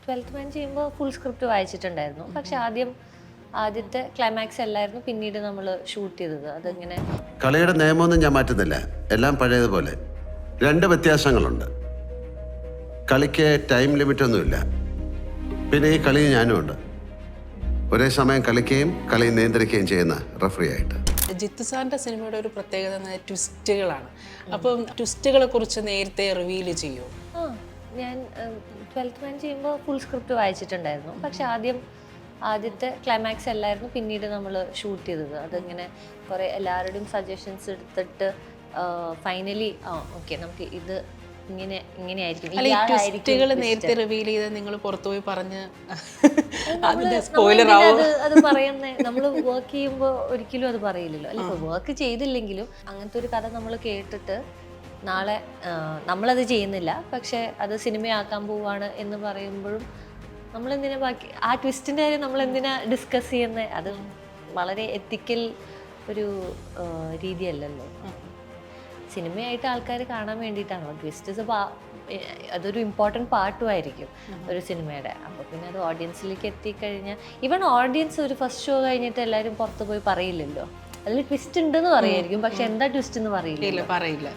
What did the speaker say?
12th മാൻ ചെയ്യുമ്പോൾ full script വായിച്ചിട്ടുണ്ടായിരുന്നു. പക്ഷെ ആദ്യത്തെ ക്ലൈമാക്സ് അല്ലായിരുന്നു പിന്നീട് നമ്മൾ ഷൂട്ട് ചെയ്തത്. അതിങ്ങനെ കളിയുടെ നിയമമൊന്നും ഞാൻ മാറ്റുന്നില്ല, എല്ലാം പഴയതുപോലെ. 2 വ്യത്യാസങ്ങളുണ്ട്. കളിക്ക് ടൈം ലിമിറ്റൊന്നുമില്ല. പിന്നെ ഈ കളി ഞാനും ഉണ്ട്. ഒരേ സമയം കളിക്കുകയും കളി നിയന്ത്രിക്കുകയും ചെയ്യുന്ന റഫറി ആയിട്ട്. ജിത്തു സാറിൻ്റെ സിനിമയുടെ ഒരു പ്രത്യേകത ട്വിസ്റ്റുകളാണ്. അപ്പം ട്വിസ്റ്റുകളെ കുറിച്ച് നേരത്തെ റിവീൽ ചെയ്യുമോ? ഞാൻ 12th മാൻ ചെയ്യുമ്പോൾ ഫുൾ സ്ക്രിപ്റ്റ് വായിച്ചിട്ടുണ്ടായിരുന്നു. പക്ഷെ ആദ്യത്തെ ക്ലൈമാക്സ് അല്ലായിരുന്നു പിന്നീട് നമ്മൾ ഷൂട്ട് ചെയ്തത്. അതിങ്ങനെ കുറേ എല്ലാവരുടെയും സജഷൻസ് എടുത്തിട്ട് ഫൈനലി ഓക്കെ നമുക്ക് ഇത് ഇങ്ങനെയായിരിക്കും. ട്വിസ്റ്റുകൾ നേരത്തെ റിവീൽ ചെയ്ത് നിങ്ങൾ പുറത്തുപോയി പറഞ്ഞ് സ്പോയിലർ ആവും. അത് പറയുന്നേ നമ്മൾ വർക്ക് ചെയ്യുമ്പോൾ ഒരിക്കലും അത് പറയില്ലല്ലോ. അല്ല, ഇപ്പോൾ വർക്ക് ചെയ്തില്ലെങ്കിലും അങ്ങനത്തെ ഒരു കഥ നമ്മൾ കേട്ടിട്ട് നാളെ നമ്മളത് ചെയ്യുന്നില്ല പക്ഷെ അത് സിനിമയാക്കാൻ പോവാണ് എന്ന് പറയുമ്പോഴും നമ്മളെന്തിനാ ബാക്കി ആ ട്വിസ്റ്റിൻ്റെ കാര്യം നമ്മളെന്തിനാ ഡിസ്കസ് ചെയ്യുന്നത്? അത് വളരെ എത്തിക്കൽ ഒരു രീതിയല്ലല്ലോ. സിനിമയായിട്ട് ആൾക്കാർ കാണാൻ വേണ്ടിയിട്ടാണല്ലോ ട്വിസ്റ്റസ്. അതൊരു ഇമ്പോർട്ടൻറ്റ് പാർട്ടും ആയിരിക്കും ഒരു സിനിമയുടെ. അപ്പോൾ പിന്നെ അത് ഓഡിയൻസിലേക്ക് എത്തിക്കഴിഞ്ഞാൽ ഈവൻ ഓഡിയൻസ് ഒരു ഫസ്റ്റ് ഷോ കഴിഞ്ഞിട്ട് എല്ലാവരും പുറത്ത് പോയി പറയില്ലല്ലോ. അതിൽ ട്വിസ്റ്റ് ഉണ്ടെന്ന് പറയായിരിക്കും പക്ഷെ എന്താ ട്വിസ്റ്റ് എന്ന് പറയില്ല.